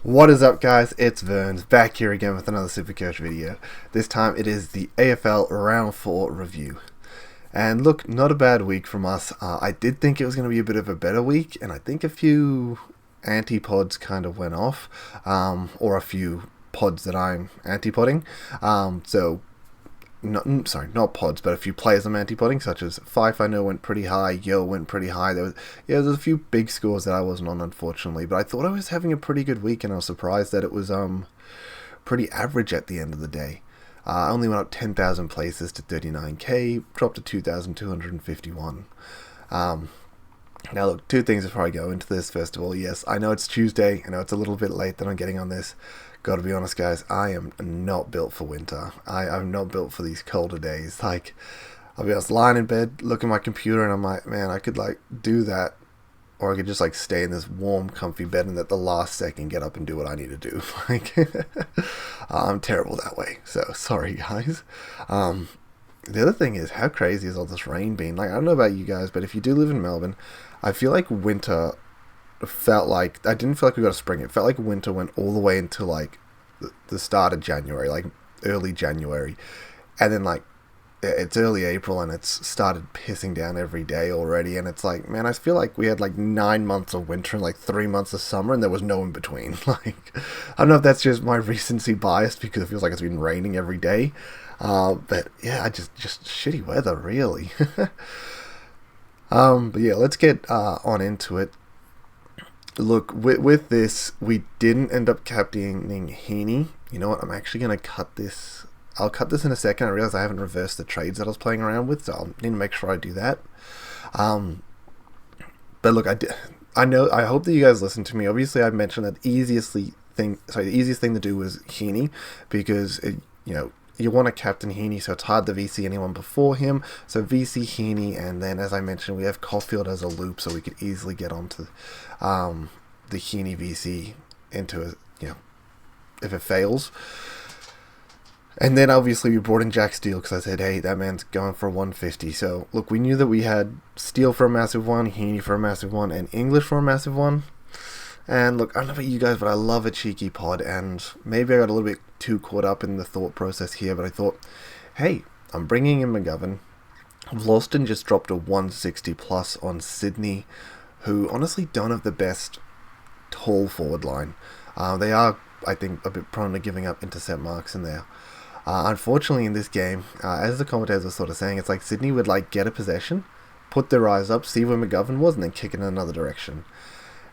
What is up, guys? It's Verns back here again with another Supercoach video. This time it is the AFL Round 4 review. And look, not a bad week from us. I did think it was going to be a bit of a better week, and I think a few anti-pods kind of went off, or a few pods that I'm anti-podding. Not pods, but a few players I'm anti-podding, such as Fife I know went pretty high, Yo went pretty high. There's a few big scores that I wasn't on, unfortunately, but I thought I was having a pretty good week, and I was surprised that it was pretty average at the end of the day. I only went up 10,000 places to 39k, dropped to 2,251. Now look, two things before I go into this. First of all, yes, I know it's Tuesday, I know it's a little bit late that I'm getting on this. Gotta be honest, guys, I am not built for winter. I'm not built for these colder days. Like, I'll be honest, lying in bed, looking at my computer, and I'm like, man, I could like do that, or I could just like stay in this warm, comfy bed and at the last second get up and do what I need to do. Like, I'm terrible that way, so sorry, guys. The other thing is, how crazy is all this rain been? Like, I don't know about you guys, but if you do live in Melbourne, I feel like winter felt like, I didn't feel like we got a spring. It felt like winter went all the way into like the start of January, like early January, and then like it's early April and it's started pissing down every day already, and it's like, man, I feel like we had like 9 months of winter and like 3 months of summer, and there was no in between. Like, I don't know if that's just my recency bias because it feels like it's been raining every day, but yeah, just shitty weather, really. But yeah, let's get on into it. Look, with this, we didn't end up captaining Heaney. You know what? I'm actually going to cut this. I'll cut this in a second. I realize I haven't reversed the trades that I was playing around with, so I'll need to make sure I do that. But look, I hope that you guys listen to me. Obviously, I mentioned that the easiest thing to do was Heaney, because you want to captain Heaney, so it's hard to VC anyone before him. So VC Heaney, and then as I mentioned, we have Caulfield as a loop, so we could easily get onto the Heaney VC into if it fails. And then obviously we brought in Jack Steele because I said, hey, that man's going for 150. So look, we knew that we had Steele for a massive one, Heaney for a massive one, and English for a massive one. And look, I don't know about you guys, but I love a cheeky pod, and maybe I got a little bit too caught up in the thought process here, but I thought, hey, I'm bringing in McGovern. Lawston just dropped a 160 plus on Sydney, who honestly don't have the best tall forward line. They are, I think, a bit prone to giving up intercept marks in there. Unfortunately, in this game, as the commentators were sort of saying, it's like Sydney would like get a possession, put their eyes up, see where McGovern was, and then kick in another direction.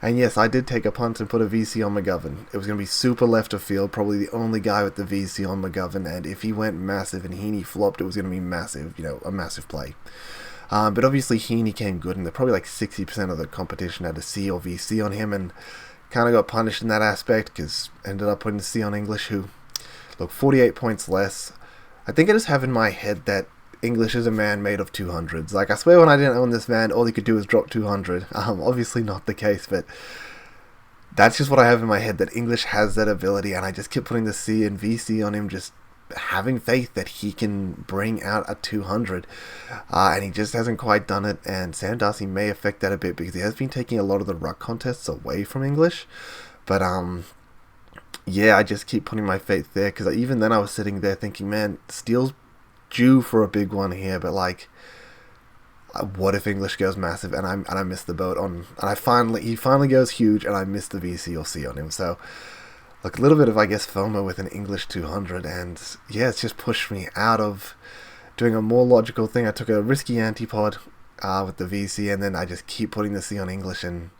And yes, I did take a punt and put a VC on McGovern. It was going to be super left of field, probably the only guy with the VC on McGovern, and if he went massive and Heaney flopped, it was going to be massive, a massive play. But obviously Heaney came good, and probably like 60% of the competition had a C or VC on him, and kind of got punished in that aspect, because ended up putting the C on English, who, look, 48 points less. I think I just have in my head that English is a man made of 200s. Like, I swear when I didn't own this man, all he could do was drop 200. Obviously not the case, but that's just what I have in my head, that English has that ability, and I just keep putting the C and VC on him, just having faith that he can bring out a 200. And he just hasn't quite done it, and Sam Darcy may affect that a bit, because he has been taking a lot of the ruck contests away from English. But, yeah, I just keep putting my faith there, because even then I was sitting there thinking, man, Steele's due for a big one here, but like, what if English goes massive and I miss the boat on, and he finally goes huge and I miss the VC or C on him. So look, a little bit of, I guess, FOMO with an English 200, and yeah, it's just pushed me out of doing a more logical thing. I took a risky antipod with the VC, and then I just keep putting the C on English, and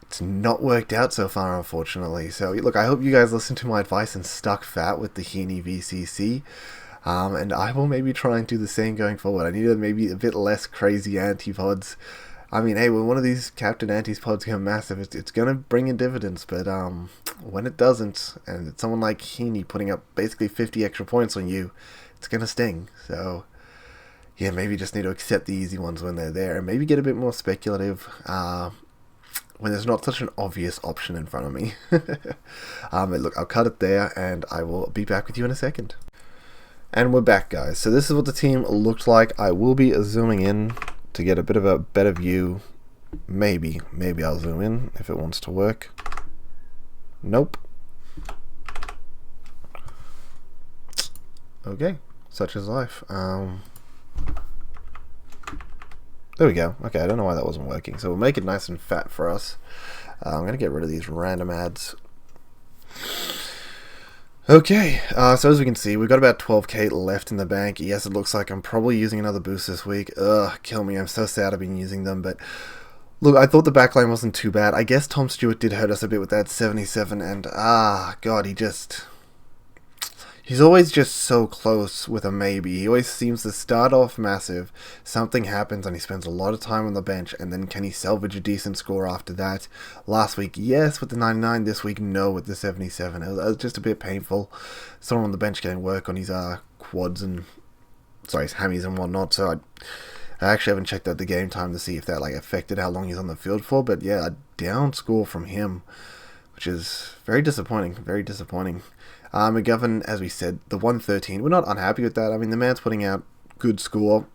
it's not worked out so far, unfortunately. So look, I hope you guys listened to my advice and stuck fat with the Heaney VCC. And I will maybe try and do the same going forward. I need maybe a bit less crazy antipods. I mean, hey, when one of these captain antipods go massive, it's going to bring in dividends. But when it doesn't, and it's someone like Heaney putting up basically 50 extra points on you, it's going to sting. So yeah, maybe just need to accept the easy ones when they're there, and maybe get a bit more speculative when there's not such an obvious option in front of me. Look, I'll cut it there, and I will be back with you in a second. And we're back, guys. So this is what the team looked like. I will be zooming in to get a bit of a better view. Maybe I'll zoom in if it wants to work. Nope. Okay, such is life. There we go. Okay, I don't know why that wasn't working. So we'll make it nice and fat for us. I'm going to get rid of these random ads. Okay, so as we can see, we've got about 12k left in the bank. Yes, it looks like I'm probably using another boost this week. Ugh, kill me. I'm so sad I've been using them. But look, I thought the backline wasn't too bad. I guess Tom Stewart did hurt us a bit with that 77. And, God, he's always just so close with a maybe. He always seems to start off massive, something happens and he spends a lot of time on the bench, and then can he salvage a decent score after that? Last week, yes, with the 99. This week, no, with the 77. It was just a bit painful. Someone on the bench getting work on his quads and, his hammies and whatnot, so I actually haven't checked out the game time to see if that affected how long he's on the field for, but yeah, a down score from him, which is very disappointing, very disappointing. McGovern, as we said, the 113. We're not unhappy with that. I mean, the man's putting out good score,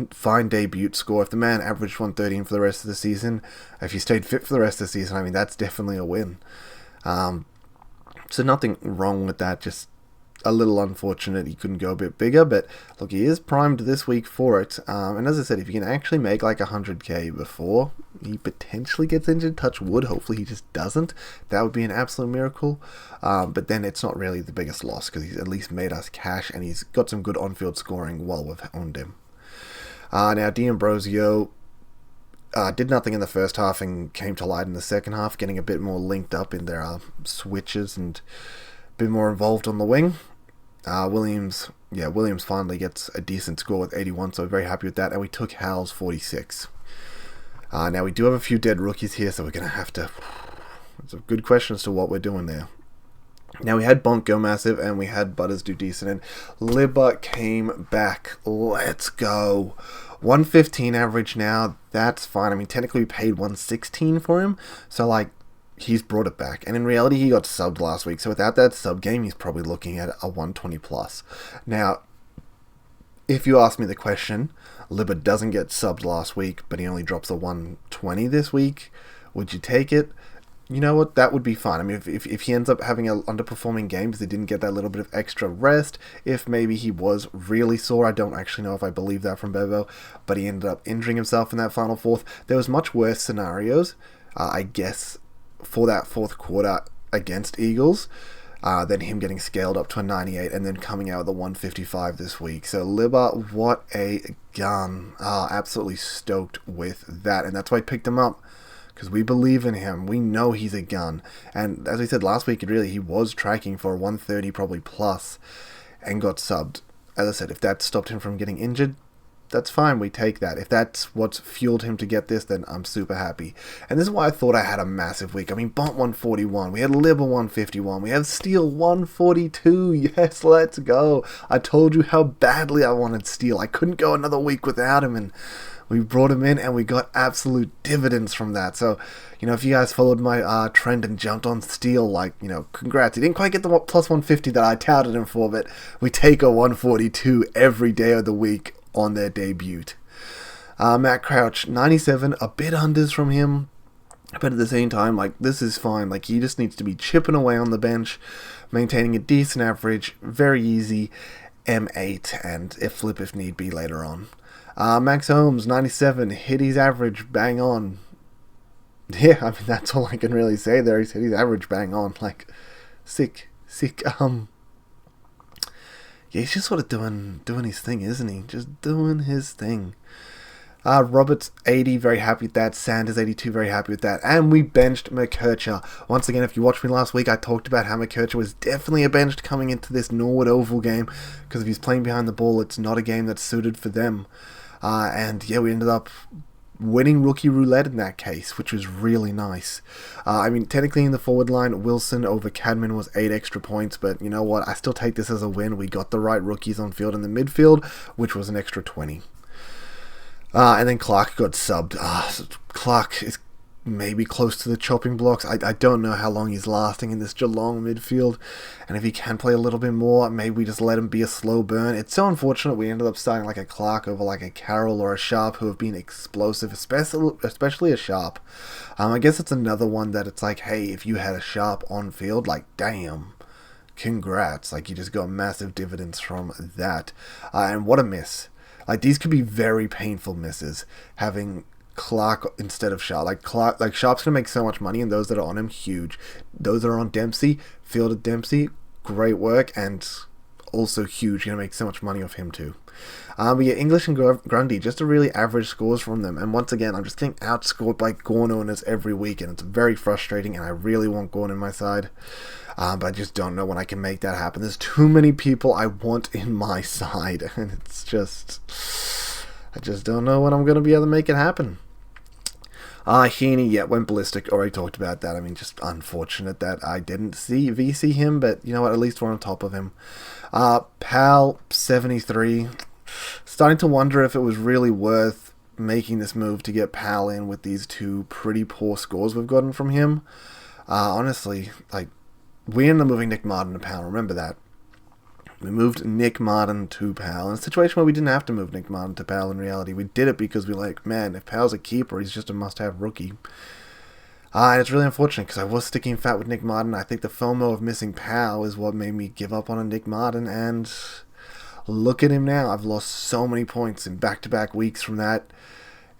fine debut score. If the man averaged 113 for the rest of the season, if he stayed fit for the rest of the season, I mean, that's definitely a win. So nothing wrong with that, just a little unfortunate he couldn't go a bit bigger, but look, he is primed this week for it. And as I said, if you can actually make 100k before he potentially gets injured, touch wood, hopefully he just doesn't, that would be an absolute miracle. But then it's not really the biggest loss because he's at least made us cash and he's got some good on-field scoring while we've owned him. Now D'Ambrosio did nothing in the first half and came to light in the second half, getting a bit more linked up in their switches and a bit more involved on the wing. Williams finally gets a decent score with 81, so we're very happy with that. And we took Hal's 46. Now we do have a few dead rookies here, so we're going to have to... It's a good question as to what we're doing there. Now we had Bonk go massive, and we had Butters do decent, and Libba came back. Let's go. 115 average now, that's fine. I mean, technically we paid 116 for him, so he's brought it back. And in reality, he got subbed last week. So without that sub game, he's probably looking at a 120 plus. Now, if you ask me the question, Libba doesn't get subbed last week, but he only drops a 120 this week. Would you take it? You know what? That would be fine. I mean, if he ends up having an underperforming game because he didn't get that little bit of extra rest, if maybe he was really sore, I don't actually know if I believe that from Bevo, but he ended up injuring himself in that final fourth. There was much worse scenarios, I guess, for that fourth quarter against Eagles than him getting scaled up to a 98 and then coming out with a 155 this week. So Libba, what a gun. Absolutely stoked with that, and that's why I picked him up, because we believe in him. We know he's a gun, and as we said last week, he was tracking for a 130 probably plus and got subbed. As I said, if that stopped him from getting injured, that's fine, we take that. If that's what's fueled him to get this, then I'm super happy. And this is why I thought I had a massive week. I mean, Bont 141, we had Libba 151, we have Steele 142, yes, let's go. I told you how badly I wanted Steele. I couldn't go another week without him, and we brought him in, and we got absolute dividends from that. So, if you guys followed my trend and jumped on Steele, congrats. He didn't quite get the plus 150 that I touted him for, but we take a 142 every day of the week on their debut. Matt Crouch, 97, a bit unders from him, but at the same time, this is fine. He just needs to be chipping away on the bench, maintaining a decent average, very easy, M8, and flip if need be later on. Max Holmes, 97, hit his average, bang on. Yeah, I mean, that's all I can really say there. He's hit his average, bang on. Sick. Yeah, he's just sort of doing his thing, isn't he? Just doing his thing. Roberts, 80, very happy with that. Sanders, 82, very happy with that. And we benched McKercher. Once again, if you watched me last week, I talked about how McKercher was definitely a benched coming into this Norwood Oval game, because if he's playing behind the ball, it's not a game that's suited for them. And yeah, we ended up winning rookie roulette in that case, which was really nice. I mean, technically in the forward line, Wilson over Cadman was 8 extra points, but you know what? I still take this as a win. We got the right rookies on field in the midfield, which was an extra 20. And then Clark got subbed. Clark is maybe close to the chopping blocks. I don't know how long he's lasting in this Geelong midfield, and if he can play a little bit more, maybe we just let him be a slow burn. It's so unfortunate we ended up starting like a Clark over like a Carroll or a Sharp, who have been explosive, especially a Sharp. I guess it's another one that it's like, hey, if you had a Sharp on field, like, damn, congrats, like, you just got massive dividends from that. And what a miss. Like, these could be very painful misses, having Clark instead of Sharp. Like Sharp's gonna make so much money, and those that are on him, huge. Those that are on Dempsey, fielded Dempsey, great work, and also huge. Gonna make so much money off him too. But yeah, English and Grundy, just a really average scores from them. And once again, I'm just getting outscored by Gawn owners every week, and it's very frustrating, and I really want Gawn in my side. But I just don't know when I can make that happen. There's too many people I want in my side, and it's just, I just don't know when I'm going to be able to make it happen. Heaney, yeah, went ballistic. Already talked about that. I mean, just unfortunate that I didn't see VC him, but you know what? At least we're on top of him. Pal, 73. Starting to wonder if it was really worth making this move to get Pal in with these two pretty poor scores we've gotten from him. Honestly, like, we ended up moving Nick Martin to Pal. Remember that. We moved Nick Martin to Pal. In a situation where we didn't have to move Nick Martin to Pal in reality. We did it because we're like, man, if Pal's a keeper, he's just a must-have rookie. And it's really unfortunate because I was sticking fat with Nick Martin. I think the FOMO of missing Pal is what made me give up on a Nick Martin. And look at him now. I've lost so many points in back-to-back weeks from that.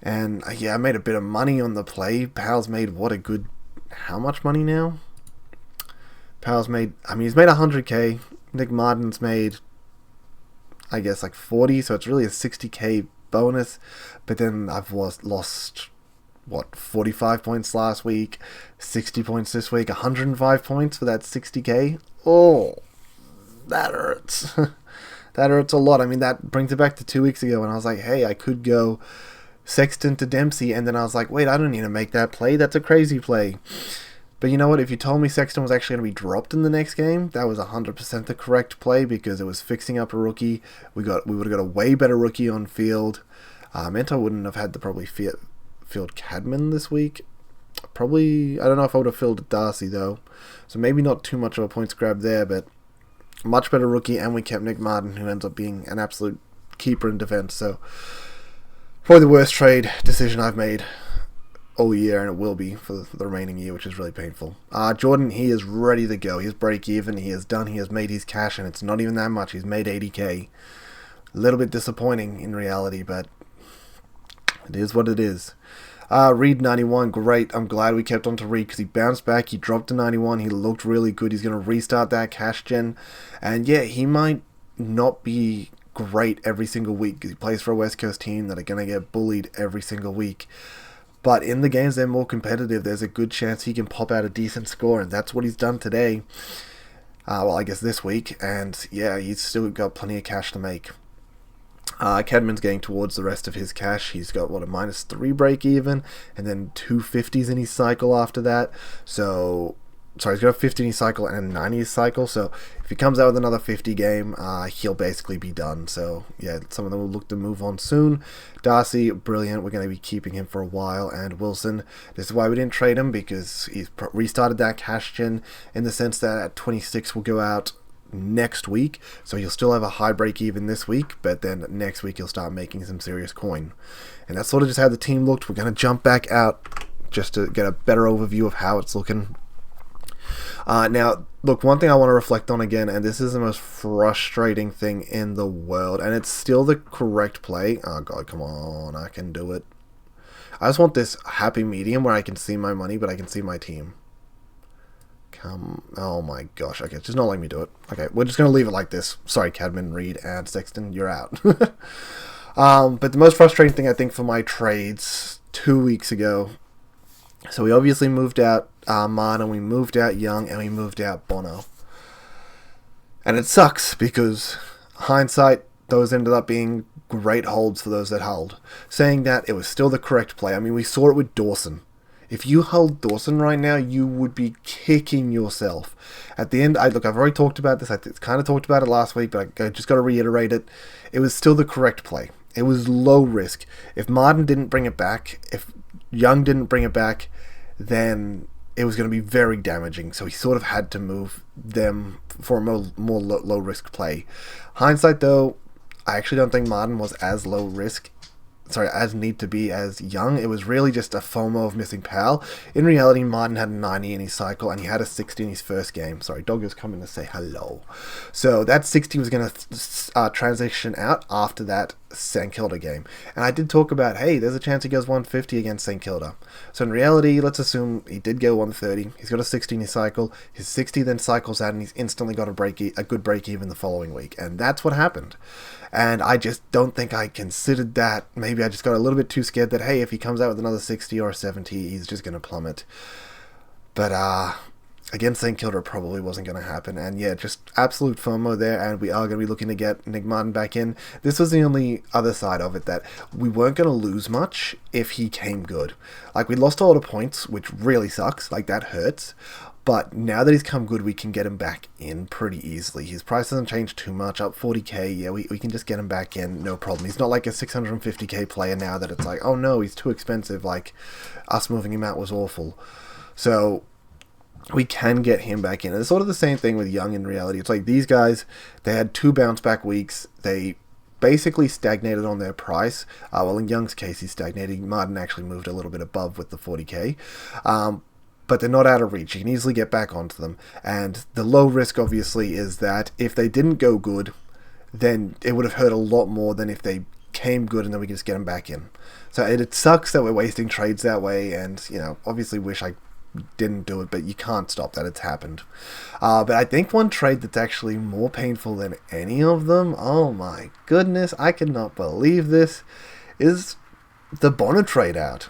And yeah, I made a bit of money on the play. Pal's made what a good... How much money now? Pal's made... I mean, he's made 100k. Nick Martin's made, I guess, like 40, so it's really a 60k bonus. But then I've lost what, 45 points last week, 60 points this week, 105 points for that 60k. Oh, that hurts. That hurts a lot. I mean, that brings it back to 2 weeks ago when I was like, hey, I could go Sexton to Dempsey, and then I was like, wait, I don't need to make that play. That's a crazy play. But you know what? If you told me Sexton was actually going to be dropped in the next game, that was 100% the correct play because it was fixing up a rookie. We would have got a way better rookie on field. Meant I wouldn't have had to probably field Cadman this week. Probably, I don't know if I would have fielded Darcy though. So maybe not too much of a points grab there, but much better rookie, and we kept Nick Martin, who ends up being an absolute keeper in defense. So probably the worst trade decision I've made all year, and it will be for the remaining year, which is really painful. Jordan, he is ready to go. He's break even. He is done. He has made his cash, and it's not even that much. He's made 80k. A little bit disappointing in reality, but it is what it is. Reed, 91, great. I'm glad we kept on to Reed because he bounced back. He dropped to 91. He looked really good. He's going to restart that cash gen. And yeah, he might not be great every single week because he plays for a West Coast team that are going to get bullied every single week. But in the games they're more competitive, there's a good chance he can pop out a decent score, and that's what he's done today. Well, I guess this week, and yeah, he's still got plenty of cash to make. Cadman's getting towards the rest of his cash. He's got, what, a -3 break even, and then 250s in his cycle after that. So, sorry, he's got a 50 in his cycle and a 90 in his cycle. So, if he comes out with another 50 game, he'll basically be done. So, yeah, some of them will look to move on soon. Darcy, brilliant. We're going to be keeping him for a while. And Wilson, this is why we didn't trade him, because he's restarted that cash gen in the sense that at 26 will go out next week, so he'll still have a high break even this week, but then next week he'll start making some serious coin. And that's sort of just how the team looked. We're going to jump back out just to get a better overview of how it's looking. Now, look, one thing I want to reflect on again, and this is the most frustrating thing in the world, and it's still the correct play. Oh god, come on, I can do it. I just want this happy medium where I can see my money, but I can see my team. Oh my gosh. Okay, it's just not letting me do it. Okay, we're just going to leave it like this. Sorry, Cadman, Reed, and Sexton, you're out. But the most frustrating thing, I think, for my trades 2 weeks ago, so we obviously moved out Martin, we moved out Young, and we moved out Bono. And it sucks because, hindsight, those ended up being great holds for those that held. Saying that, it was still the correct play. I mean, we saw it with Dawson. If you held Dawson right now, you would be kicking yourself. At the end, I've already talked about this. I kind of talked about it last week, but I just got to reiterate it. It was still the correct play. It was low risk. If Martin didn't bring it back, if Young didn't bring it back, then it was going to be very damaging. So he sort of had to move them for a more low risk play. Hindsight, though, I actually don't think Martin was as low risk. Sorry, as need to be as young. It was really just a FOMO of missing Pal. In reality, Martin had a 90 in his cycle, and he had a 60 in his first game. Sorry, Doggo's coming to say hello. So that 60 was going to transition out after that St Kilda game. And I did talk about, hey, there's a chance he goes 150 against St Kilda. So in reality, let's assume he did go 130. He's got a 60 in his cycle. His 60 then cycles out, and he's instantly got a good break even the following week. And that's what happened. And I just don't think I considered that. Maybe I just got a little bit too scared that, hey, if he comes out with another 60 or a 70, he's just going to plummet. But against St Kilda, probably wasn't going to happen. And yeah, just absolute FOMO there, and we are going to be looking to get Nick Martin back in. This was the only other side of it, that we weren't going to lose much if he came good. Like, we lost a lot of points, which really sucks. Like, that hurts. But now that he's come good, we can get him back in pretty easily. His price hasn't changed too much, up 40k. Yeah, we can just get him back in, no problem. He's not like a 650k player now that it's like, oh no, he's too expensive. Like, us moving him out was awful. So we can get him back in. And it's sort of the same thing with Young in reality. It's like these guys, they had 2 bounce back weeks. They basically stagnated on their price. Well, in Young's case, he's stagnating. Martin actually moved a little bit above with the 40k. But they're not out of reach. You can easily get back onto them. And the low risk, obviously, is that if they didn't go good, then it would have hurt a lot more than if they came good and then we can just get them back in. So it sucks that we're wasting trades that way, and, you know, obviously wish I didn't do it, but you can't stop that. It's happened. But I think one trade that's actually more painful than any of them, oh my goodness, I cannot believe this, is the Bonner trade out.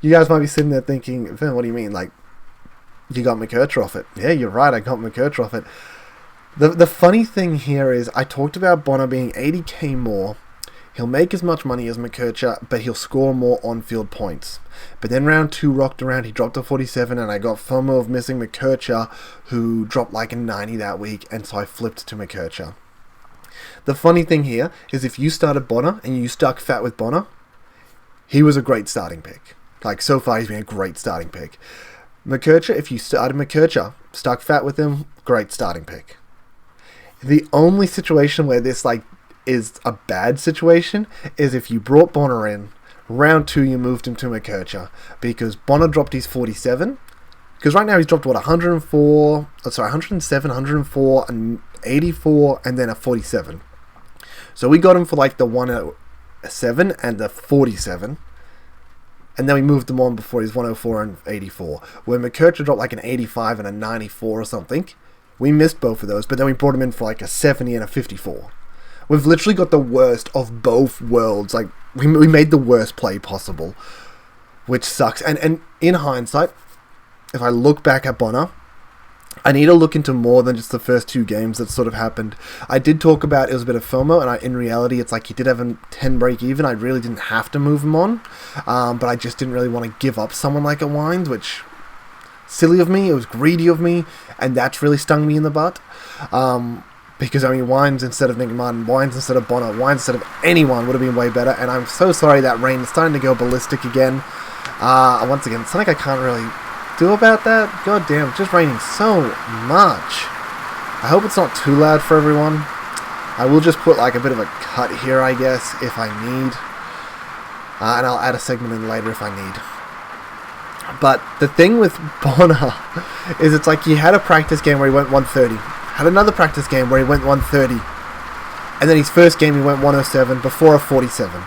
You guys might be sitting there thinking, Finn, what do you mean? Like, you got McKercher off it. Yeah, you're right, I got McKercher off it. The funny thing here is, I talked about Bonner being 80k more. He'll make as much money as McKercher, but he'll score more on-field points. But then round 2 rocked around, he dropped to 47, and I got FOMO of missing McKercher, who dropped like a 90 that week, and so I flipped to McKercher. The funny thing here is, if you started Bonner and you stuck fat with Bonner, he was a great starting pick. Like, so far, he's been a great starting pick. McKercher, if you started McKercher, stuck fat with him, great starting pick. The only situation where this, like, is a bad situation is if you brought Bonner in, round 2 you moved him to McKercher, because Bonner dropped his 47, because right now he's dropped, 107, 104, and 84, and then a 47. So we got him for, like, the 107 and the 47, and then we moved them on before he's 104 and 84. When McKercher dropped like an 85 and a 94 or something, we missed both of those, but then we brought him in for like a 70 and a 54. We've literally got the worst of both worlds. Like, we made the worst play possible, which sucks. And in hindsight, if I look back at Bonner, I need to look into more than just the first 2 games that sort of happened. I did talk about it was a bit of FOMO, and in reality, it's like he did have a 10 break even. I really didn't have to move him on, but I just didn't really want to give up someone like a Wines, which, silly of me, it was greedy of me, and that's really stung me in the butt. Because, I mean, Wines instead of Nick Martin, Wines instead of Bonner, Wines instead of anyone would have been way better, and I'm so sorry that rain is starting to go ballistic again. Once again, it's something I can't really do about that. God damn, it's just raining so much. I hope it's not too loud for everyone. I will just put like a bit of a cut here, I guess, if I need. And I'll add a segment in later if I need. But the thing with Bonner is, it's like he had a practice game where he went 130. Had another practice game where he went 130. And then his first game he went 107 before a 47.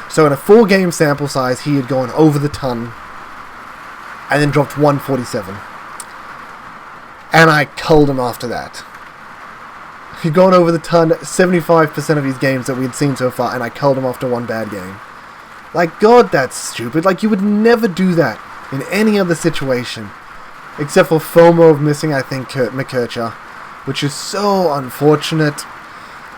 So in a 4-game sample size, he had gone over the ton and then dropped 147. And I culled him after that. He'd gone over the ton 75% of his games that we'd seen so far, and I culled him after 1 bad game. Like, God, that's stupid. Like, you would never do that in any other situation. Except for FOMO of missing, I think, McKercher, which is so unfortunate.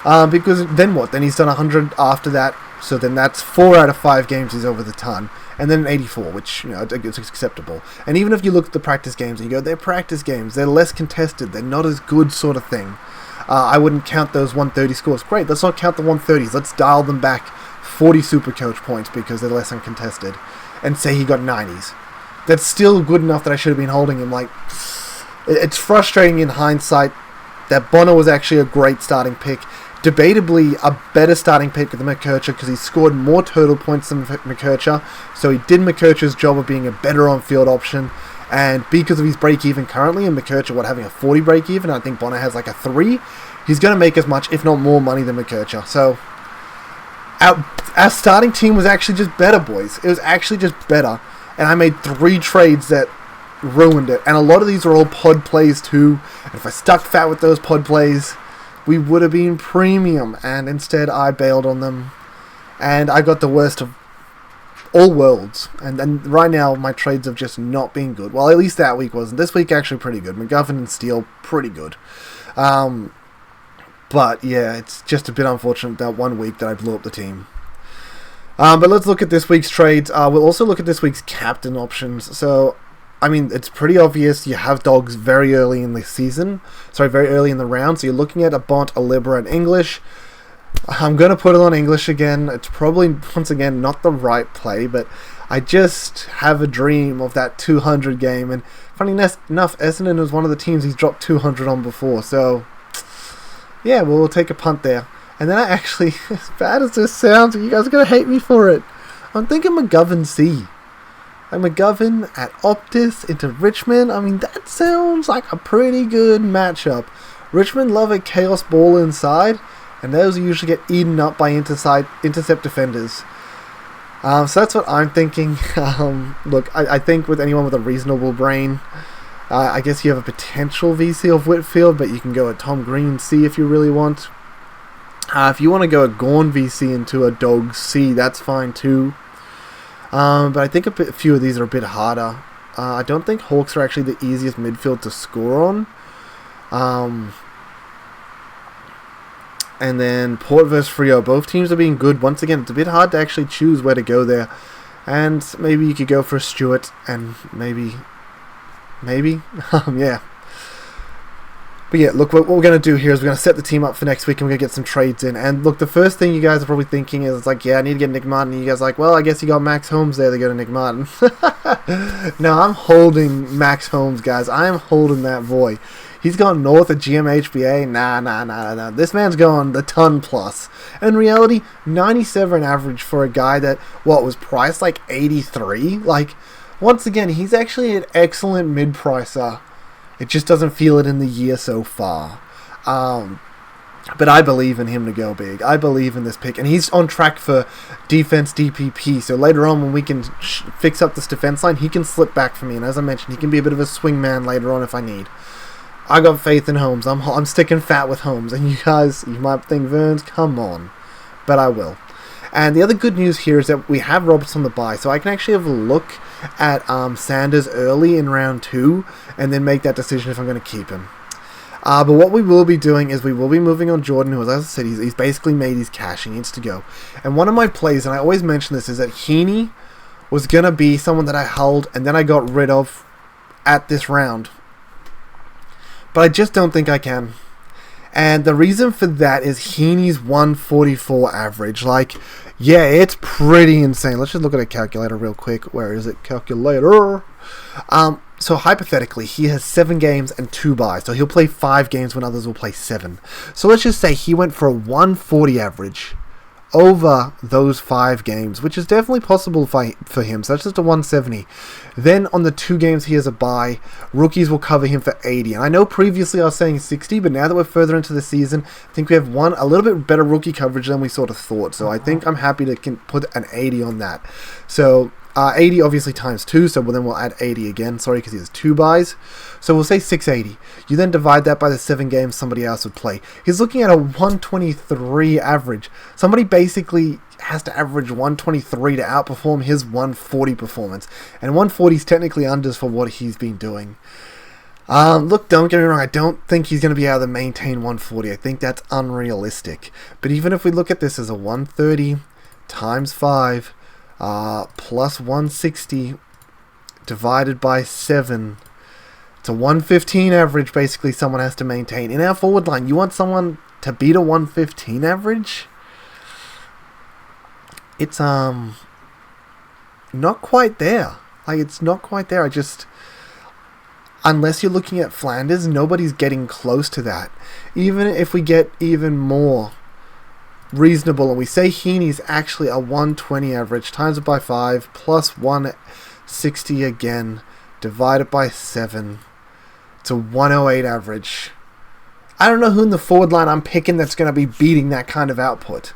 Because then what? Then he's done 100 after that, so then that's 4 out of 5 games he's over the ton. And then an 84, which, you know, it's acceptable. And even if you look at the practice games and you go, they're practice games, they're less contested, they're not as good sort of thing. I wouldn't count those 130 scores. Great, let's not count the 130s. Let's dial them back 40 Supercoach points because they're less uncontested. And say he got 90s. that's still good enough that I should have been holding him. Like, it's frustrating in hindsight that Bonner was actually a great starting pick. Debatably a better starting pick than McKercher because he scored more total points than McKercher. So he did McKercher's job of being a better on-field option. And because of his break-even currently, and McKercher having a 40 break-even, I think Bonner has like a 3, he's going to make as much, if not more, money than McKercher. So our starting team was actually just better, boys. It was actually just better. And I made 3 trades that ruined it. And a lot of these are all pod plays too. And if I stuck fat with those pod plays, we would have been premium. And instead I bailed on them. And I got the worst of all worlds. And right now my trades have just not been good. Well, at least that week wasn't. This week actually pretty good. McGovern and Steele, pretty good. But yeah, it's just a bit unfortunate that one week that I blew up the team. But let's look at this week's trades. We'll also look at this week's captain options. So, I mean, it's pretty obvious you have dogs very early in the season. Sorry, very early in the round. So you're looking at a Bont, a Libra, and English. I'm going to put it on English again. It's probably, once again, not the right play, but I just have a dream of that 200 game. And funny enough, Essendon was one of the teams he's dropped 200 on before. So, yeah, we'll take a punt there. And then I actually, as bad as this sounds, you guys are going to hate me for it, I'm thinking McGovern C. Like McGovern at Optus into Richmond. I mean, that sounds like a pretty good matchup. Richmond love a chaos ball inside, and those usually get eaten up by intercept defenders. So that's what I'm thinking. Look, I think with anyone with a reasonable brain, I guess you have a potential VC of Whitfield, but you can go at Tom Green C if you really want. If you want to go a Gawn VC into a Dog C, that's fine too. But I think a few of these are a bit harder. I don't think Hawks are actually the easiest midfield to score on. And then Port versus Freo. Both teams are being good. Once again, it's a bit hard to actually choose where to go there. And maybe you could go for Stewart and maybe, yeah. But yeah, look, what we're going to do here is we're going to set the team up for next week and we're going to get some trades in. And look, the first thing you guys are probably thinking is like, yeah, I need to get Nick Martin. And you guys are like, well, I guess you got Max Holmes there to go to Nick Martin. No, I'm holding Max Holmes, guys. I am holding that boy. He's gone north of GMHBA. Nah. This man's going the ton plus. In reality, 97 average for a guy that, was priced like 83? Like, once again, he's actually an excellent mid-pricer. It just doesn't feel it in the year so far. But I believe in him to go big. I believe in this pick. And he's on track for defense DPP. So later on when we can fix up this defense line, he can slip back for me. And as I mentioned, he can be a bit of a swing man later on if I need. I got faith in Holmes. I'm sticking fat with Holmes. And you guys, you might think, Verns, come on. But I will. And the other good news here is that we have Roberts on the bye. So I can actually have a look at Sanders early in round 2 and then make that decision if I'm going to keep him. But what we will be doing is we will be moving on Jordan, who, as I said, he's basically made his cash. He needs to go. And one of my plays, and I always mention this, is that Heaney was going to be someone that I held and then I got rid of at this round. But I just don't think I can. And the reason for that is Heaney's 144 average. Like, yeah, it's pretty insane. Let's just look at a calculator real quick. Where is it? Calculator. So hypothetically, he has 7 games and 2 buys. So he'll play 5 games when others will play 7. So let's just say he went for a 140 average over those 5 games, which is definitely possible for him. So that's just a 170. Then on the 2 games he has a bye, rookies will cover him for 80. And I know previously I was saying 60, but now that we're further into the season, I think we have a little bit better rookie coverage than we sort of thought. So I think I'm happy to put an 80 on that. So 80 obviously times 2, so then we'll add 80 again, sorry, because he has 2 buys. So we'll say 680. You then divide that by the 7 games somebody else would play. He's looking at a 123 average. Somebody basically has to average 123 to outperform his 140 performance. And 140 is technically unders for what he's been doing. Look, don't get me wrong, I don't think he's going to be able to maintain 140. I think that's unrealistic. But even if we look at this as a 130 times 5... plus 160 divided by 7. It's a 115 average basically someone has to maintain. In our forward line, you want someone to beat a 115 average? It's not quite there. Like, it's not quite there. Unless you're looking at Flanders, nobody's getting close to that. Even if we get even more reasonable, and we say Heaney's actually a 120 average, times it by 5, plus 160 again, divided by 7, it's a 108 average. I don't know who in the forward line I'm picking that's going to be beating that kind of output.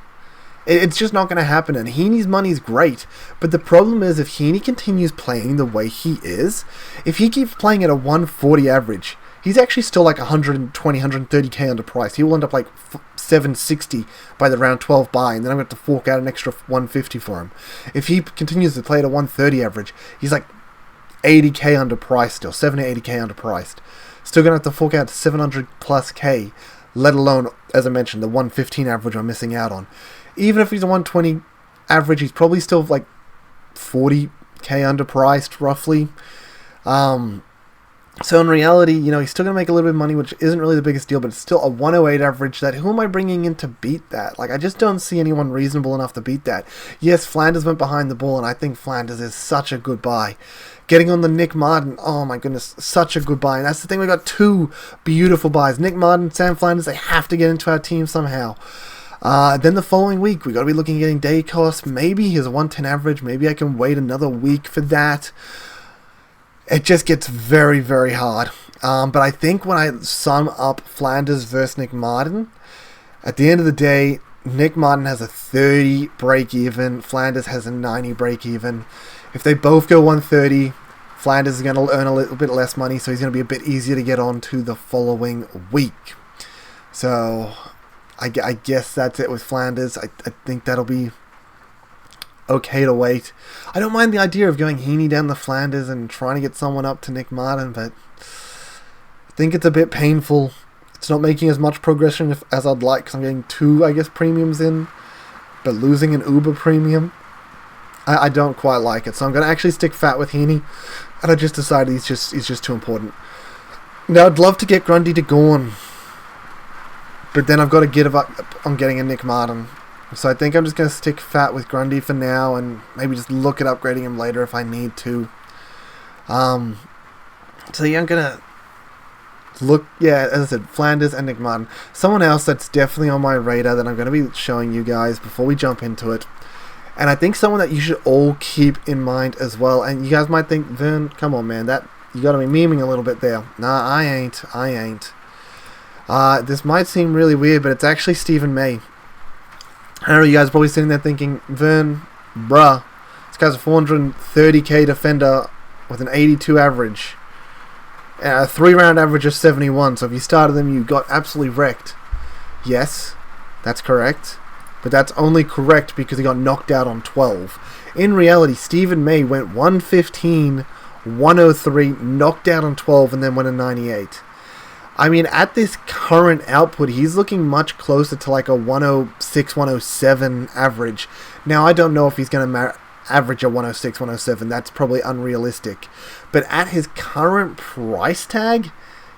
It's just not going to happen, and Heaney's money's great, but the problem is if Heaney continues playing the way he is, if he keeps playing at a 140 average, he's actually still like 120, 130k underpriced. He will end up like 760 by the round 12 buy, and then I'm going to have to fork out an extra 150 for him. If he continues to play at a 130 average, he's like 80k underpriced still, 70, 80k underpriced. Still going to have to fork out 700 plus k, let alone, as I mentioned, the 115 average I'm missing out on. Even if he's a 120 average, he's probably still like 40k underpriced, roughly. So in reality, he's still going to make a little bit of money, which isn't really the biggest deal, but it's still a 108 average. That who am I bringing in to beat that? Like, I just don't see anyone reasonable enough to beat that. Yes, Flanders went behind the ball, and I think Flanders is such a good buy. Getting on the Nick Martin, oh my goodness, such a good buy. And that's the thing, we got two beautiful buys. Nick Martin, Sam Flanders, they have to get into our team somehow. Then the following week, we got to be looking at getting day cost. Maybe he's a 110 average. Maybe I can wait another week for that. It just gets very, very hard. But I think when I sum up Flanders versus Nick Martin, at the end of the day, Nick Martin has a 30 break even. Flanders has a 90 break even. If they both go 130, Flanders is going to earn a little bit less money, so he's going to be a bit easier to get on to the following week. So I guess that's it with Flanders. I think that'll be okay to wait. I don't mind the idea of going Heaney down the Flanders and trying to get someone up to Nick Martin, but I think it's a bit painful. It's not making as much progression as I'd like, because I'm getting 2, premiums in, but losing an Uber premium. I don't quite like it, so I'm going to actually stick fat with Heaney, and I just decided he's just too important. Now, I'd love to get Grundy to Gorn, but then I've got to give up on getting a Nick Martin. So I think I'm just going to stick fat with Grundy for now, and maybe just look at upgrading him later if I need to. So yeah, I'm going to look, as I said, Flanders and Nick Martin. Someone else that's definitely on my radar that I'm going to be showing you guys before we jump into it. And I think someone that you should all keep in mind as well. And you guys might think, Vern, come on, man, that you got to be memeing a little bit there. Nah, I ain't. This might seem really weird, but it's actually Stephen May. I know you guys are probably sitting there thinking, Vern, bruh, this guy's a 430k defender with an 82 average. A 3-round average of 71, so if you started him, you got absolutely wrecked. Yes, that's correct. But that's only correct because he got knocked out on 12. In reality, Stephen May went 115, 103, knocked out on 12, and then went a 98. I mean, at this current output, he's looking much closer to like a 106, 107 average. Now, I don't know if he's going to average a 106, 107. That's probably unrealistic. But at his current price tag,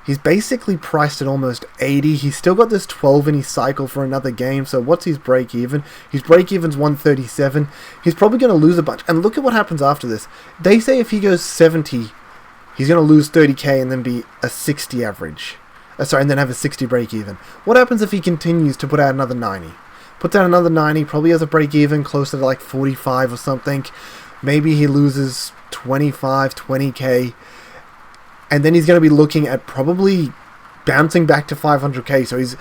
he's basically priced at almost 80. He's still got this 12 in his cycle for another game. So what's his break even? His break even's 137. He's probably going to lose a bunch. And look at what happens after this. They say if he goes 70, he's going to lose 30k and then be a 60 average. And then have a 60 break even. What happens if he continues to put out another 90? Puts out another 90, probably has a break even closer to like 45 or something. Maybe he loses 25, 20k. And then he's going to be looking at probably bouncing back to 500k. So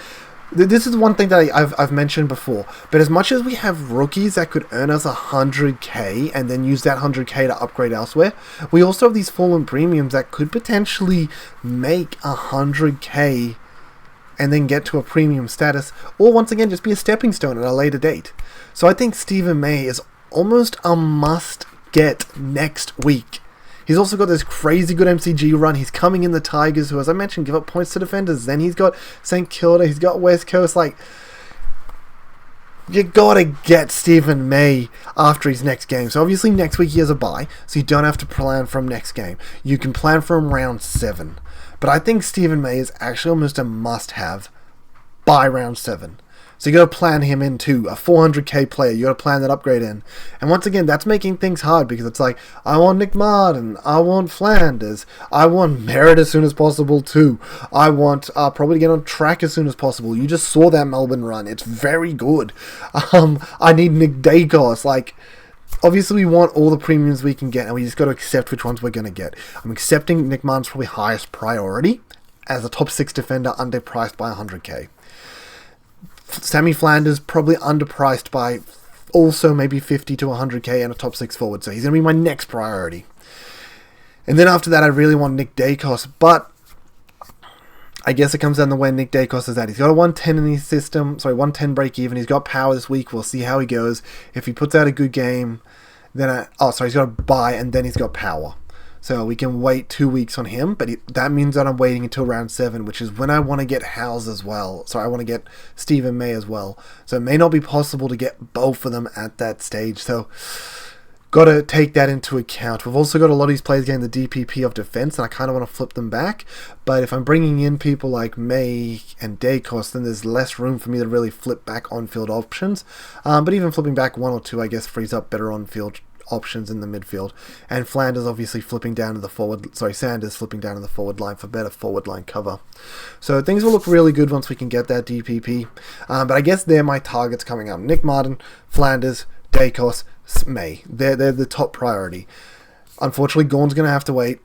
this is one thing that I've mentioned before. But as much as we have rookies that could earn us 100k and then use that 100k to upgrade elsewhere, we also have these fallen premiums that could potentially make 100k and then get to a premium status, or once again just be a stepping stone at a later date. So I think Stephen May is almost a must get next week. He's also got this crazy good MCG run. He's coming in the Tigers, who, as I mentioned, give up points to defenders. Then he's got St. Kilda. He's got West Coast. Like, you gotta get Stephen May after his next game. So obviously next week he has a bye, so you don't have to plan from next game. You can plan from round 7. But I think Stephen May is actually almost a must-have by round 7. So you got to plan him into a 400k player. You got to plan that upgrade in. And once again, that's making things hard because it's like, I want Nick Martin, I want Flanders, I want Merritt as soon as possible too. I want probably to get on track as soon as possible. You just saw that Melbourne run. It's very good. I need Nick Dacos. Like, obviously we want all the premiums we can get and we just got to accept which ones we're going to get. I'm accepting Nick Martin's probably highest priority as a top 6 defender, underpriced by 100k. Sammy Flanders probably underpriced by also maybe 50 to 100k and a top 6 forward, so he's going to be my next priority. And then after that, I really want Nick Dacos, but I guess it comes down to where Nick Dacos is at. He's got a 110 in his system, 110 break even. He's got power this week. We'll see how he goes. If he puts out a good game, then he's got a bye and then he's got power. So we can wait 2 weeks on him, but that means that I'm waiting until round 7, which is when I want to get Howes as well. So I want to get Stephen May as well. So it may not be possible to get both of them at that stage. So got to take that into account. We've also got a lot of these players getting the DPP of defense, and I kind of want to flip them back. But if I'm bringing in people like May and Dacos, then there's less room for me to really flip back on-field options. But even flipping back 1 or 2, I guess, frees up better on-field options in the midfield, and Flanders obviously flipping down to the Sanders flipping down to the forward line for better forward line cover. So things will look really good once we can get that DPP. But I guess they're my targets coming up: Nick Martin, Flanders, Dacos, May. They're the top priority. Unfortunately, Gorn's going to have to wait.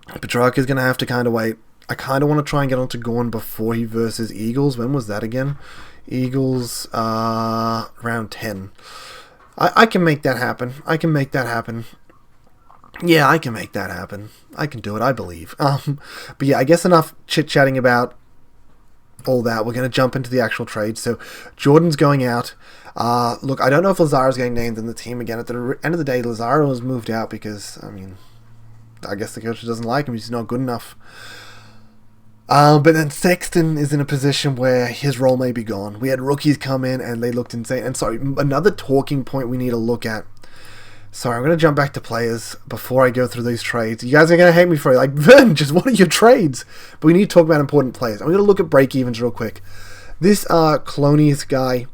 Petrarca's going to have to kind of wait. I kind of want to try and get onto Gorn before he versus Eagles. When was that again? Eagles round 10. I can make that happen. Yeah, I can make that happen. I can do it, I believe. But yeah, I guess enough chit-chatting about all that. We're going to jump into the actual trade. So Jordan's going out. Look, I don't know if Lazara's getting named in the team again. At the end of the day, Lazaro was moved out because, I guess the coach doesn't like him. He's not good enough. But then Sexton is in a position where his role may be gone. We had rookies come in and they looked insane. And sorry, another talking point we need to look at. Sorry, I'm going to jump back to players before I go through these trades. You guys are going to hate me for it. Like, Vern, just what are your trades? But we need to talk about important players. I'm going to look at break-evens real quick. This Clonies guy,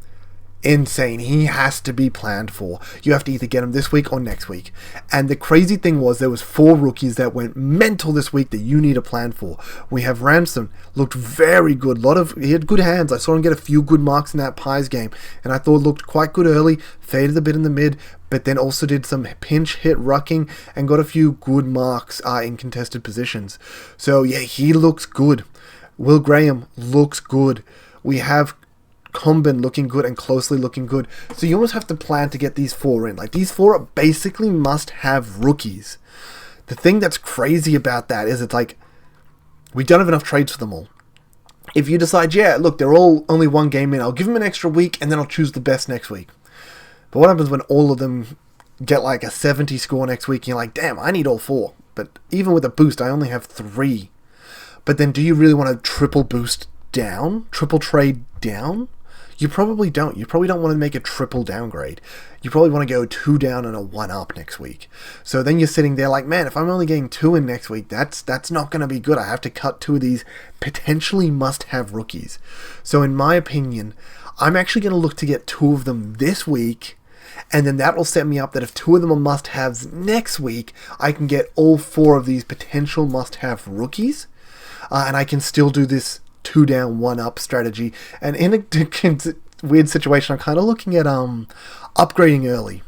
insane. He has to be planned for. You have to either get him this week or next week. And the crazy thing was there was 4 rookies that went mental this week that you need to plan for. We have Ransom, looked very good. He had good hands. I saw him get a few good marks in that Pies game, and I thought looked quite good early, faded a bit in the mid, but then also did some pinch hit rucking and got a few good marks in contested positions. So yeah, he looks good. Will Graham looks good. We have Comben looking good and Closely looking good. So you almost have to plan to get these 4 in. Like, these 4 are basically must-have rookies. The thing that's crazy about that is it's like, we don't have enough trades for them all. If you decide, yeah, look, they're all only 1 game in, I'll give them an extra week and then I'll choose the best next week. But what happens when all of them get like a 70 score next week and you're like, damn, I need all 4. But even with a boost, I only have 3. But then do you really want to triple boost down? Triple trade down? You probably don't. You probably don't want to make a triple downgrade. You probably want to go 2 down and a 1 up next week. So then you're sitting there like, man, if I'm only getting 2 in next week, that's not going to be good. I have to cut 2 of these potentially must-have rookies. So in my opinion, I'm actually going to look to get 2 of them this week, and then that will set me up that if 2 of them are must-haves next week, I can get all 4 of these potential must-have rookies, and I can still do this 2 down, 1 up strategy. And in a weird situation, I'm kind of looking at upgrading early.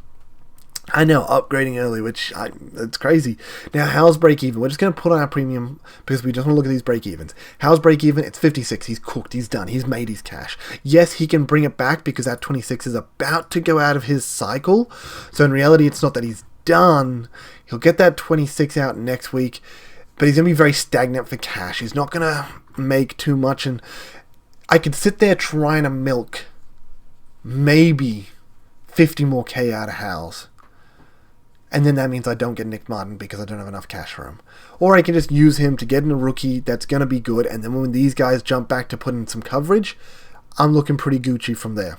I know, upgrading early, it's crazy. Now, How's break even? We're just going to put on our premium because we just want to look at these break evens. How's break even? It's 56. He's cooked. He's done. He's made his cash. Yes, he can bring it back because that 26 is about to go out of his cycle. So in reality, it's not that he's done. He'll get that 26 out next week, but he's going to be very stagnant for cash. He's not going to make too much, and I could sit there trying to milk maybe 50 more K out of Howes, and then that means I don't get Nick Martin because I don't have enough cash for him. Or I can just use him to get in a rookie that's going to be good, and then when these guys jump back to put in some coverage, I'm looking pretty Gucci from there.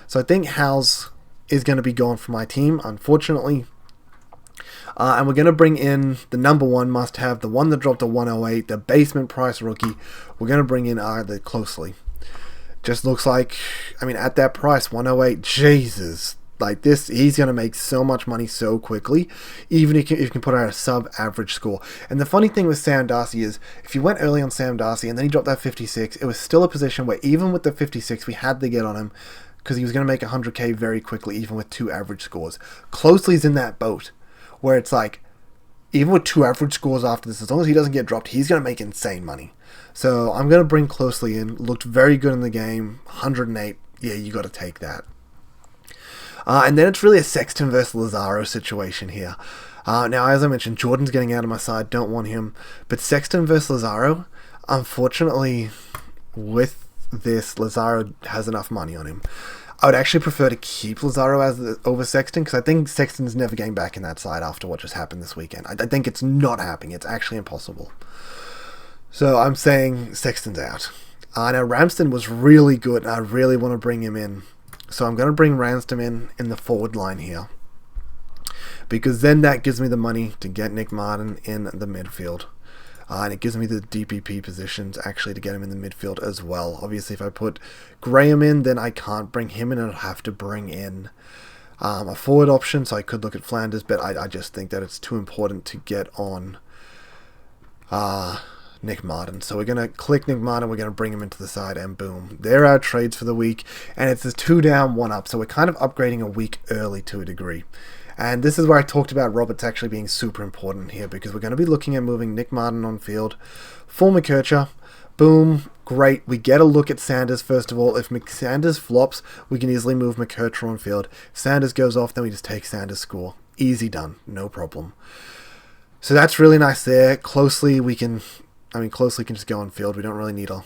So I think Howes is going to be gone from my team, unfortunately. And we're going to bring in the number 1 must-have, the one that dropped to 108, the basement price rookie. We're going to bring in the Closely. just looks like, I mean, at that price, 108, Jesus. Like this, he's going to make so much money so quickly, even if you can put out a sub-average score. And the funny thing with Sam Darcy is, if you went early on Sam Darcy and then he dropped that 56, it was still a position where even with the 56, we had to get on him because he was going to make 100k very quickly, even with 2 average scores. Closely's in that boat, where it's like, even with 2 average scores after this, as long as he doesn't get dropped, he's going to make insane money. So I'm going to bring Closely in. Looked very good in the game. 108. Yeah, you got to take that. And then it's really a Sexton versus Lazaro situation here. Now, as I mentioned, Jordan's getting out of my side. Don't want him. But Sexton versus Lazaro, unfortunately, with this, Lazaro has enough money on him. I would actually prefer to keep Lazaro over Sexton, because I think Sexton's never getting back in that side after what just happened this weekend. I think it's not happening. It's actually impossible. So I'm saying Sexton's out. Now, Ramsden was really good, and I really want to bring him in. So I'm going to bring Ramsden in the forward line here, because then that gives me the money to get Nick Martin in the midfield. And it gives me the DPP positions actually to get him in the midfield as well. Obviously, if I put Graham in, then I can't bring him in, and I'll have to bring in a forward option. So I could look at Flanders, but I just think that it's too important to get on Nick Martin. So we're going to click Nick Martin, we're going to bring him into the side, and boom. There are our trades for the week, and it's a 2 down, 1 up. So we're kind of upgrading a week early to a degree. And this is where I talked about Roberts actually being super important here, because we're going to be looking at moving Nick Martin on field for McKercher. Boom, great. We get a look at Sanders first of all. If Sanders flops, we can easily move McKercher on field. If Sanders goes off, then we just take Sanders' score. Easy done, no problem. So that's really nice there. Closely can just go on field. We don't really need a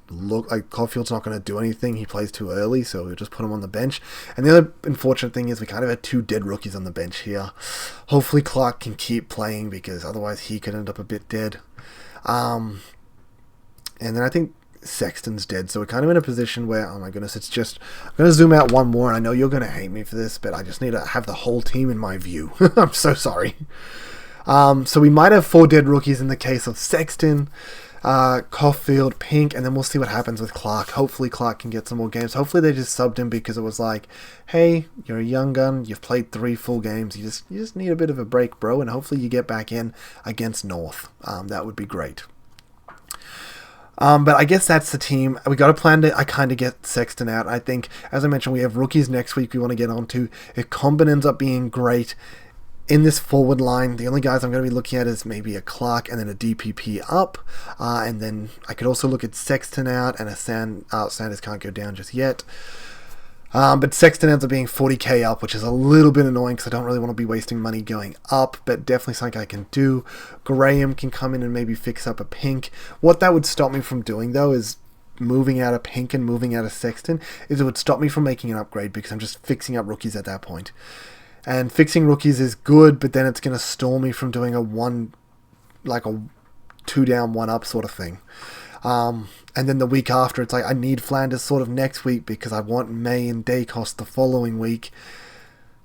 look. Like, Caulfield's not going to do anything. He plays too early, so we'll just put him on the bench. And the other unfortunate thing is we kind of had 2 dead rookies on the bench here. Hopefully Clark can keep playing, because otherwise he could end up a bit dead. And then I think Sexton's dead, so we're kind of in a position where, oh my goodness, it's just, I'm going to zoom out one more, and I know you're going to hate me for this, but I just need to have the whole team in my view. I'm so sorry. So we might have 4 dead rookies in the case of Sexton, Caulfield, Pink, and then we'll see what happens with Clark. Hopefully Clark can get some more games. Hopefully they just subbed him because it was like, hey, you're a young gun, you've played 3 full games, you just need a bit of a break, bro, and hopefully you get back in against North. That would be great. But I guess that's the team. We got a plan to kind of get Sexton out. I think, as I mentioned, we have rookies next week we want to get on to. If Comben ends up being great in this forward line, the only guys I'm going to be looking at is maybe a Clark and then a DPP up. And then I could also look at Sexton out, and Sanders can't go down just yet. But Sexton ends up being 40k up, which is a little bit annoying because I don't really want to be wasting money going up, but definitely something I can do. Graham can come in and maybe fix up a Pink. What that would stop me from doing, though, is moving out of Pink and moving out of Sexton, is it would stop me from making an upgrade because I'm just fixing up rookies at that point. And fixing rookies is good, but then it's going to stall me from doing a 2 down, 1 up sort of thing. And then the week after, it's like I need Flanders sort of next week because I want May and Dacos the following week.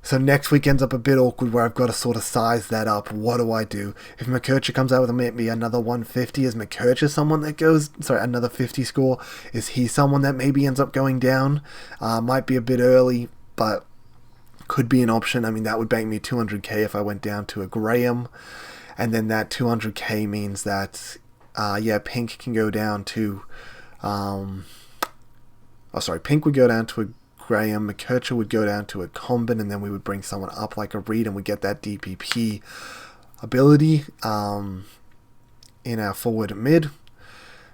So next week ends up a bit awkward where I've got to sort of size that up. What do I do? If McKercher comes out with maybe another 150, is McKercher someone that goes... Sorry, another 50 score? Is he someone that maybe ends up going down? Might be a bit early, but could be an option. I mean, that would bank me 200k if I went down to a Graham. And then that 200k means that... Pink can go down to... Pink would go down to a Graham, McKercher would go down to a Comben, and then we would bring someone up like a Reed, and we get that DPP ability in our forward mid.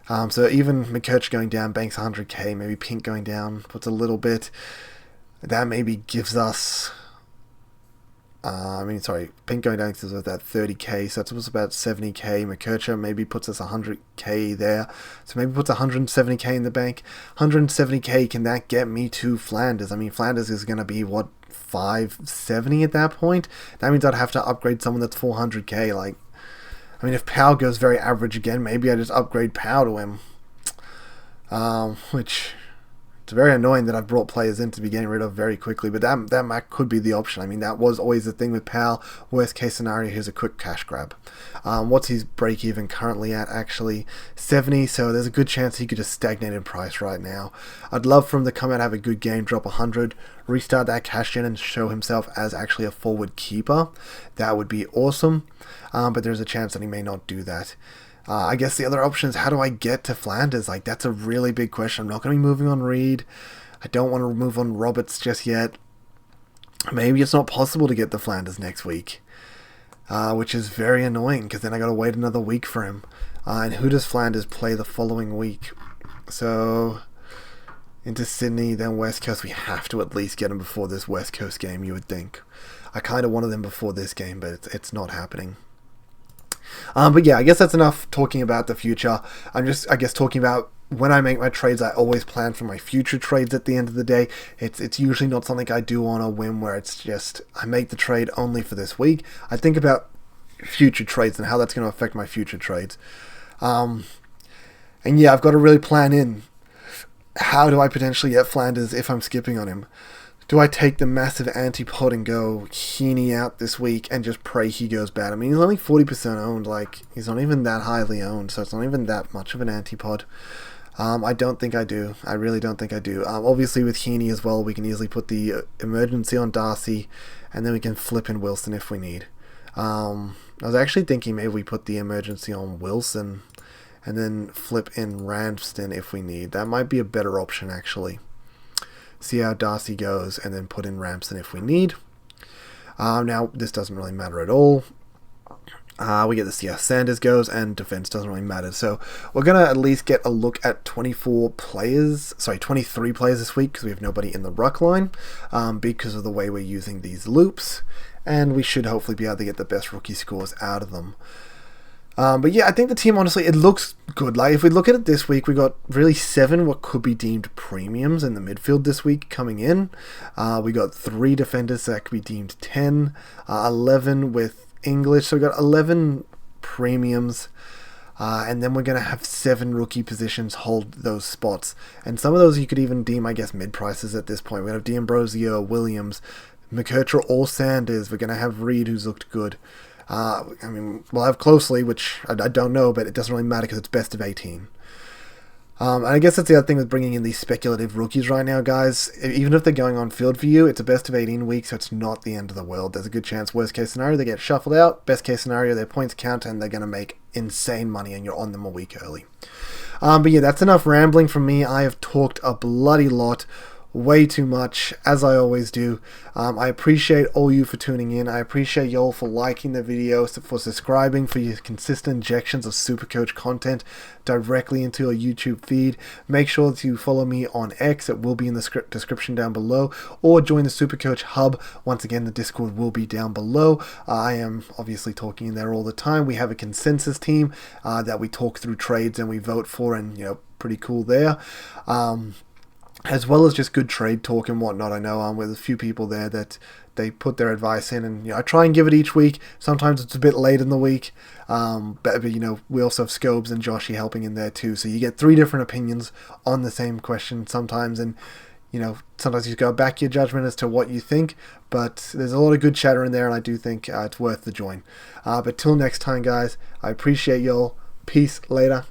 So even McKercher going down banks 100k, maybe Pink going down puts a little bit. That maybe gives us... Pink going down gives us that 30k, so that's about 70k. McKercher maybe puts us 100k there, so maybe puts 170k in the bank. 170k, can that get me to Flanders? I mean, Flanders is going to be, 570 at that point? That means I'd have to upgrade someone that's 400k. If Powell goes very average again, maybe I just upgrade Powell to him. Which It's very annoying that I've brought players in to be getting rid of very quickly, but that could be the option. I mean, that was always the thing with Powell. Worst case scenario, here's a quick cash grab. What's his break even currently at? Actually, 70, so there's a good chance he could just stagnate in price right now. I'd love for him to come out, have a good game, drop 100, restart that cash gen and show himself as actually a forward keeper. That would be awesome, but there's a chance that he may not do that. I guess the other option is, how do I get to Flanders? Like, that's a really big question. I'm not going to be moving on Reed. I don't want to move on Roberts just yet. Maybe it's not possible to get to Flanders next week, which is very annoying because then I got to wait another week for him. And who does Flanders play the following week? So into Sydney, then West Coast. We have to at least get him before this West Coast game, you would think. I kind of wanted them before this game, but it's not happening. But yeah, I guess that's enough talking about the future. I'm just, I guess, talking about when I make my trades, I always plan for my future trades at the end of the day. It's usually not something I do on a whim where it's just, I make the trade only for this week. I think about future trades and how that's going to affect my future trades. And yeah, I've got to really plan in, how do I potentially get Flanders if I'm skipping on him? Do I take the massive anti-pod and go Heaney out this week and just pray he goes bad? I mean, he's only 40% owned. Like, he's not even that highly owned, so it's not even that much of an anti-pod. I don't think I do. I really don't think I do. Obviously, with Heaney as well, we can easily put the emergency on Darcy, and then we can flip in Wilson if we need. I was actually thinking maybe we put the emergency on Wilson, and then flip in Ramsden if we need. That might be a better option, actually. See how Darcy goes, and then put in Ramsden if we need. Now, this doesn't really matter at all. We get to see how Sanders goes, and defense doesn't really matter. So we're going to at least get a look at 23 players this week, because we have nobody in the ruck line, because of the way we're using these loops, and we should hopefully be able to get the best rookie scores out of them. But yeah, I think the team, honestly, it looks good. Like, if we look at it this week, we got really 7 what could be deemed premiums in the midfield this week coming in. We got 3 defenders that could be deemed 10, 11 with English, so we got 11 premiums. And then we're going to have 7 rookie positions hold those spots. And some of those you could even deem, I guess, mid-prices at this point. We're going to have D'Ambrosio, Williams, McKercher, or Sanders. We're going to have Reed, who's looked good. I mean, we'll have Closely, which I don't know, but it doesn't really matter because it's best of 18. And I guess that's the other thing with bringing in these speculative rookies right now, guys. Even if they're going on field for you, it's a best of 18 week, so it's not the end of the world. There's a good chance, worst case scenario, they get shuffled out. Best case scenario, their points count and they're going to make insane money and you're on them a week early. But yeah, that's enough rambling from me. I have talked a bloody lot. Way too much, as I always do. I appreciate all you for tuning in. I appreciate y'all for liking the video, for subscribing, for your consistent injections of Supercoach content directly into your YouTube feed. Make sure to follow me on X. It will be in the description down below, or join the Supercoach Hub. Once again, the Discord will be down below. I am obviously talking in there all the time. We have a consensus team that we talk through trades and we vote for, and pretty cool there. As well as just good trade talk and whatnot. I know with a few people there that they put their advice in, and I try and give it each week. Sometimes it's a bit late in the week, but we also have Scobes and Joshy helping in there too. So you get 3 different opinions on the same question sometimes, and sometimes you go back your judgment as to what you think. But there's a lot of good chatter in there, and I do think it's worth the join. But till next time, guys, I appreciate y'all. Peace. Later.